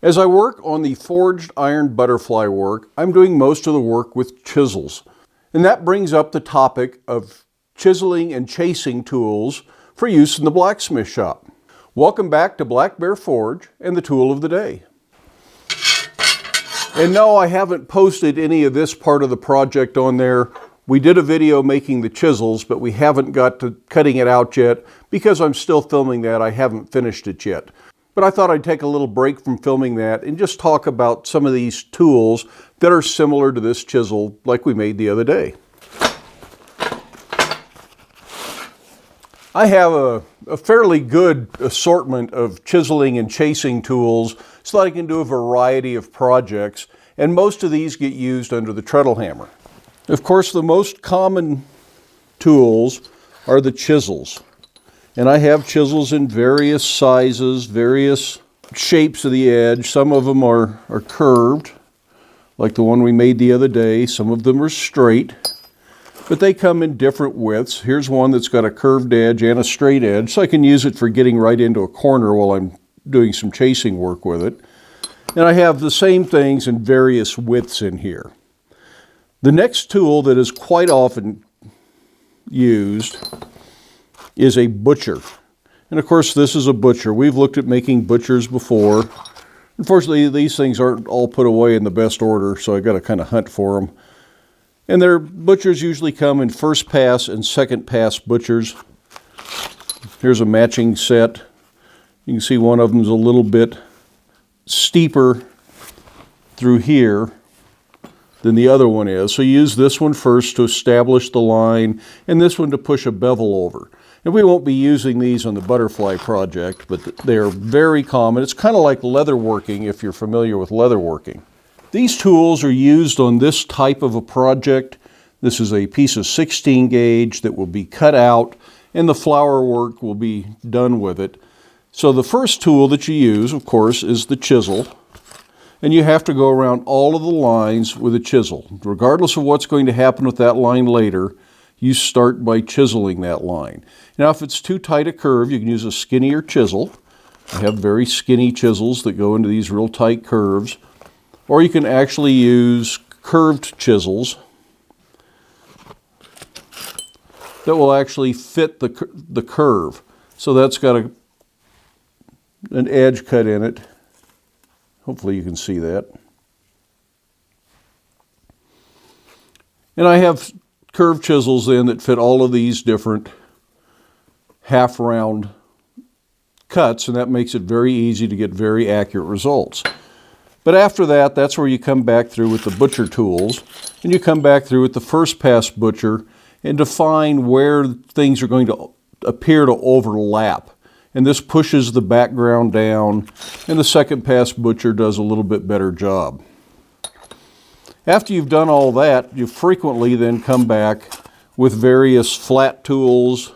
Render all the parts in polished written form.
As I work on the forged iron butterfly work, I'm doing most of the work with chisels. And that brings up the topic of chiseling and chasing tools for use in the blacksmith shop. Welcome back to Black Bear Forge and the tool of the day. And no, I haven't posted any of this part of the project on there. We did a video making the chisels, but we haven't got to cutting it out yet because I'm still filming that. I haven't finished it yet. But I thought I'd take a little break from filming that and just talk about some of these tools that are similar to this chisel like we made the other day. I have a fairly good assortment of chiseling and chasing tools so that I can do a variety of projects, and most of these get used under the treadle hammer. Of course, the most common tools are the chisels. And I have chisels in various sizes, various shapes of the edge. Some of them are curved, like the one we made the other day. Some of them are straight, but they come in different widths. Here's one that's got a curved edge and a straight edge, so I can use it for getting right into a corner while I'm doing some chasing work with it. And I have the same things in various widths in here. The next tool that is quite often used is a butcher. And of course, this is a butcher. We've looked at making butchers before. Unfortunately, these things aren't all put away in the best order, so I got to kind of hunt for them. And their butchers usually come in first pass and second pass butchers. Here's a matching set. You can see one of them is a little bit steeper through here than the other one is. So you use this one first to establish the line, and this one to push a bevel over. And we won't be using these on the butterfly project, but they're very common. It's kind of like leather working if you're familiar with leather working. These tools are used on this type of a project. This is a piece of 16 gauge that will be cut out, and the flower work will be done with it. So the first tool that you use, of course, is the chisel. And you have to go around all of the lines with a chisel. Regardless of what's going to happen with that line later, you start by chiseling that line. Now, if it's too tight a curve, you can use a skinnier chisel. I have very skinny chisels that go into these real tight curves. Or you can actually use curved chisels that will actually fit the curve. So that's got an edge cut in it. Hopefully you can see that. And I have curved chisels then that fit all of these different half-round cuts, and that makes it very easy to get very accurate results. But after that, that's where you come back through with the butcher tools, and you come back through with the first pass butcher and define where things are going to appear to overlap. And this pushes the background down, and the second pass butcher does a little bit better job. After you've done all that, you frequently then come back with various flat tools,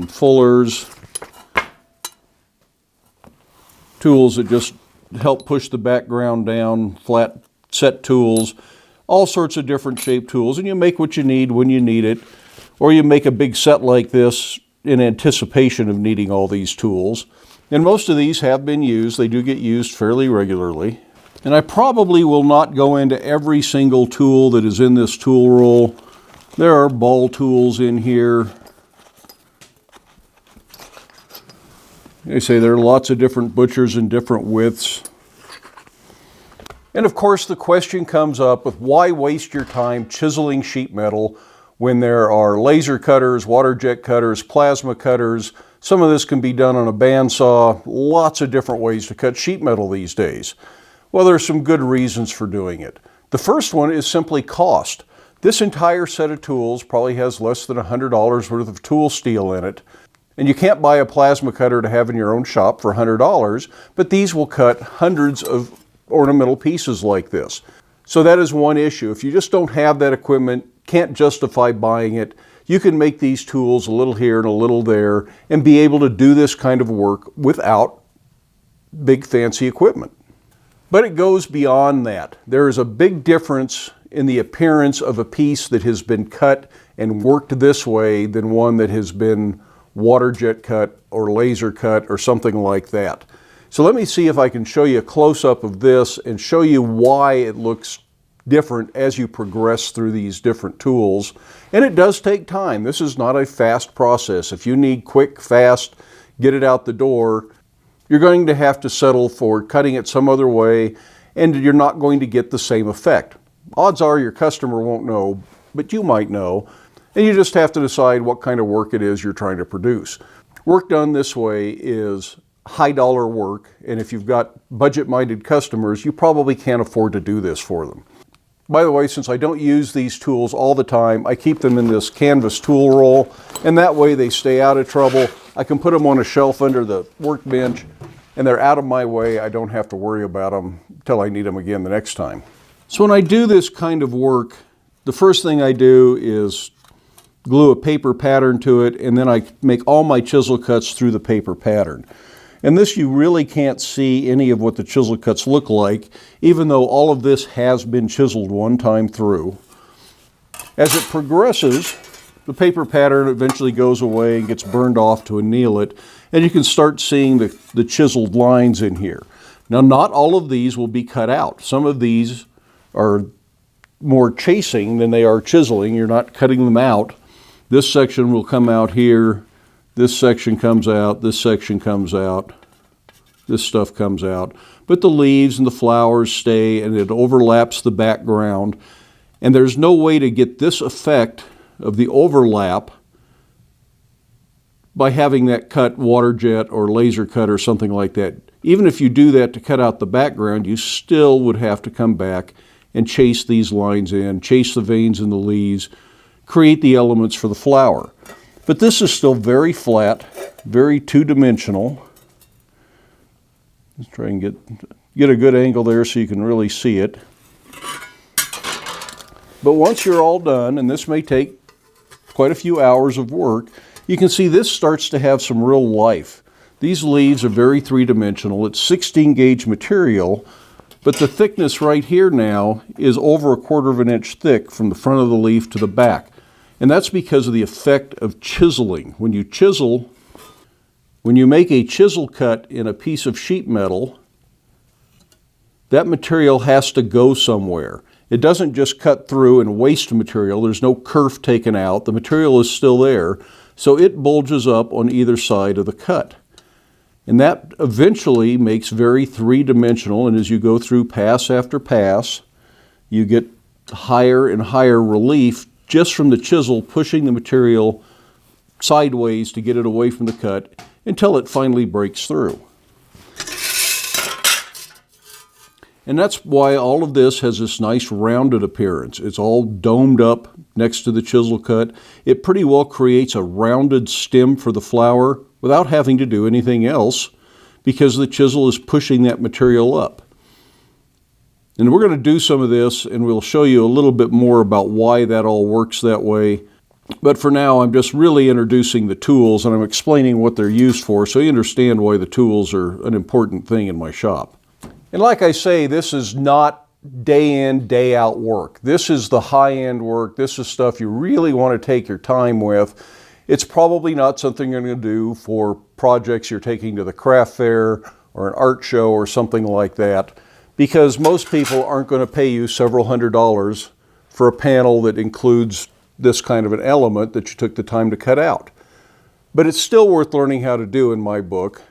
fullers, tools that just help push the background down, flat set tools, all sorts of different shaped tools, and you make what you need when you need it, or you make a big set like this in anticipation of needing all these tools. And most of these have been used. They do get used fairly regularly. And I probably will not go into every single tool that is in this tool roll. There are ball tools in here. They say there are lots of different butchers in different widths. And of course the question comes up with why waste your time chiseling sheet metal when there are laser cutters, water jet cutters, plasma cutters. Some of this can be done on a bandsaw. Lots of different ways to cut sheet metal these days. Well, there are some good reasons for doing it. The first one is simply cost. This entire set of tools probably has less than $100 worth of tool steel in it. And you can't buy a plasma cutter to have in your own shop for $100, but these will cut hundreds of ornamental pieces like this. So that is one issue. If you just don't have that equipment, can't justify buying it, you can make these tools a little here and a little there and be able to do this kind of work without big fancy equipment. But it goes beyond that. There is a big difference in the appearance of a piece that has been cut and worked this way than one that has been water jet cut or laser cut or something like that. So let me see if I can show you a close-up of this and show you why it looks different as you progress through these different tools. And it does take time. This is not a fast process. If you need quick, fast, get it out the door, you're going to have to settle for cutting it some other way, and you're not going to get the same effect. Odds are your customer won't know, but you might know, and you just have to decide what kind of work it is you're trying to produce. Work done this way is high dollar work, and if you've got budget-minded customers, you probably can't afford to do this for them. By the way, since I don't use these tools all the time, I keep them in this canvas tool roll, and that way they stay out of trouble. I can put them on a shelf under the workbench, and they're out of my way. I don't have to worry about them until I need them again the next time. So when I do this kind of work, the first thing I do is glue a paper pattern to it, and then I make all my chisel cuts through the paper pattern. And this, you really can't see any of what the chisel cuts look like, even though all of this has been chiseled one time through. As it progresses, the paper pattern eventually goes away and gets burned off to anneal it, and you can start seeing the chiseled lines in here. Now, not all of these will be cut out. Some of these are more chasing than they are chiseling. You're not cutting them out. This section will come out here. This section comes out, this section comes out, this stuff comes out. But the leaves and the flowers stay, and it overlaps the background. And there's no way to get this effect of the overlap by having that cut water jet or laser cut or something like that. Even if you do that to cut out the background, you still would have to come back and chase these lines in, chase the veins in the leaves, create the elements for the flower. But this is still very flat, very two-dimensional. Let's try and get a good angle there so you can really see it. But once you're all done, and this may take quite a few hours of work, you can see this starts to have some real life. These leaves are very three-dimensional. It's 16 gauge material, but the thickness right here now is over 1/4 of an inch thick from the front of the leaf to the back. And that's because of the effect of chiseling. When you chisel, when you make a chisel cut in a piece of sheet metal, that material has to go somewhere. It doesn't just cut through and waste material. There's no kerf taken out. The material is still there, so it bulges up on either side of the cut. And that eventually makes very three-dimensional, and as you go through pass after pass, you get higher and higher relief just from the chisel pushing the material sideways to get it away from the cut until it finally breaks through. And that's why all of this has this nice rounded appearance. It's all domed up next to the chisel cut. It pretty well creates a rounded stem for the flower without having to do anything else because the chisel is pushing that material up. And we're going to do some of this, and we'll show you a little bit more about why that all works that way. But for now, I'm just really introducing the tools, and I'm explaining what they're used for so you understand why the tools are an important thing in my shop. And like I say, this is not day in, day out work. This is the high-end work. This is stuff you really want to take your time with. It's probably not something you're going to do for projects you're taking to the craft fair or an art show or something like that, because most people aren't going to pay you several $100s for a panel that includes this kind of an element that you took the time to cut out. But it's still worth learning how to do in my book.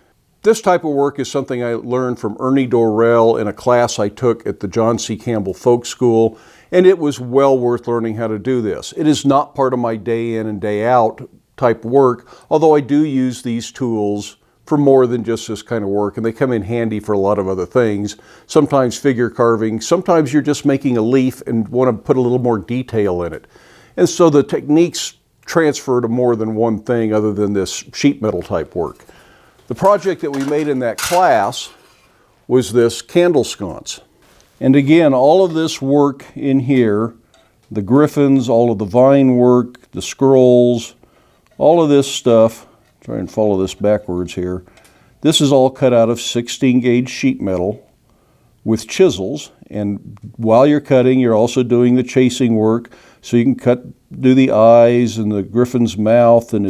This type of work is something I learned from Ernie Dorrell in a class I took at the John C. Campbell Folk School, and it was well worth learning how to do this. It is not part of my day in and day out type work, although I do use these tools for more than just this kind of work, and they come in handy for a lot of other things. Sometimes figure carving, sometimes you're just making a leaf and want to put a little more detail in it. And so the techniques transfer to more than one thing other than this sheet metal type work. The project that we made in that class was this candle sconce. And again, all of this work in here, the griffins, all of the vine work, the scrolls, all of this stuff, try and follow this backwards here. This is all cut out of 16 gauge sheet metal with chisels, and while you're cutting, you're also doing the chasing work, so you can do the eyes and the griffin's mouth and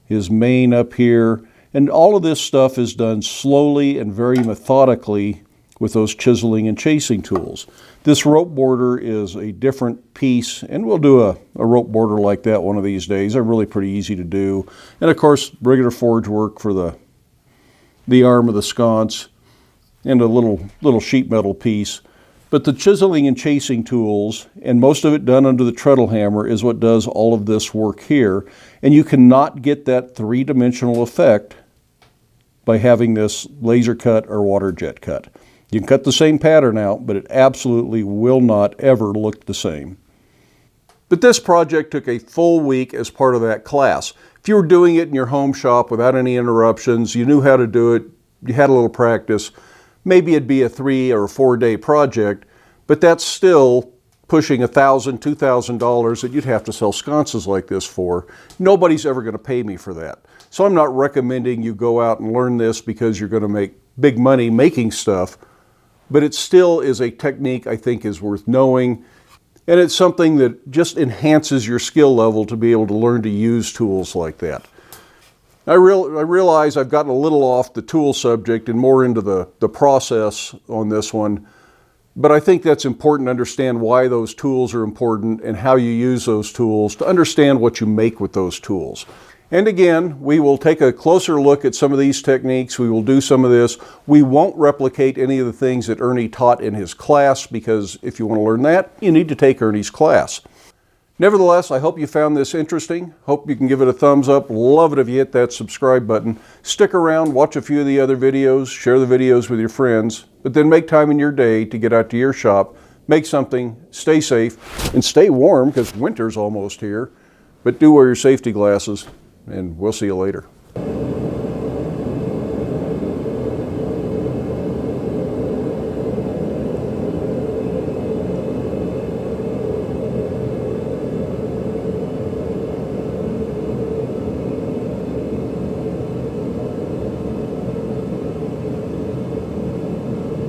his mane up here. And all of this stuff is done slowly and very methodically with those chiseling and chasing tools. This rope border is a different piece, and we'll do a rope border like that one of these days. They're really pretty easy to do. And of course, regular forge work for the arm of the sconce and a little sheet metal piece. But the chiseling and chasing tools, and most of it done under the treadle hammer, is what does all of this work here. And you cannot get that three-dimensional effect by having this laser cut or water jet cut. You can cut the same pattern out, but it absolutely will not ever look the same. But this project took a full week as part of that class. If you were doing it in your home shop without any interruptions, you knew how to do it, you had a little practice, maybe it'd be a 3 or 4 day project, but that's still pushing $1,000, $2,000 that you'd have to sell sconces like this for. Nobody's ever going to pay me for that. So I'm not recommending you go out and learn this because you're going to make big money making stuff, but it still is a technique I think is worth knowing, and it's something that just enhances your skill level to be able to learn to use tools like that. I realize I've gotten a little off the tool subject and more into the process on this one, but I think that's important to understand why those tools are important and how you use those tools to understand what you make with those tools. And again, we will take a closer look at some of these techniques. We will do some of this. We won't replicate any of the things that Ernie taught in his class, because if you want to learn that, you need to take Ernie's class. Nevertheless, I hope you found this interesting. Hope you can give it a thumbs up. Love it if you hit that subscribe button. Stick around, watch a few of the other videos, share the videos with your friends, but then make time in your day to get out to your shop, make something, stay safe, and stay warm because winter's almost here. But do wear your safety glasses, and we'll see you later.